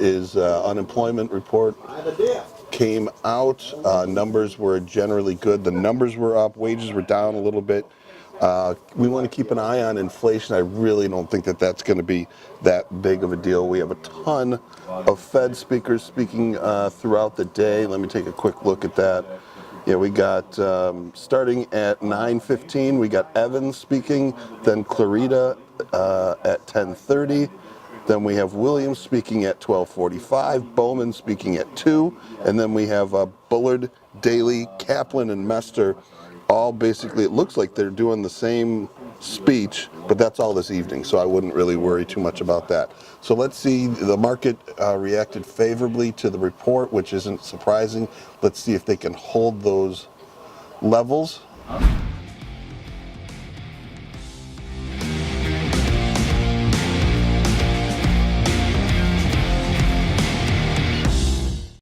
is unemployment report came out. Numbers were generally good. The numbers were up. Wages were down a little bit. We want to keep an eye on inflation. I really don't think that that's going to be that big of a deal. We have a ton of Fed speakers speaking throughout the day. Let me take a quick look at that. Yeah, we got starting at 9:15. We got Evans speaking, then Clarita at 10:30. Then we have Williams speaking at 12:45, Bowman speaking at 2, and then we have Bullard, Daly, Kaplan, and Mester. All basically, it looks like they're doing the same speech, but that's all this evening, so I wouldn't really worry too much about that. So let's see, the market reacted favorably to the report, which isn't surprising. Let's see if they can hold those levels.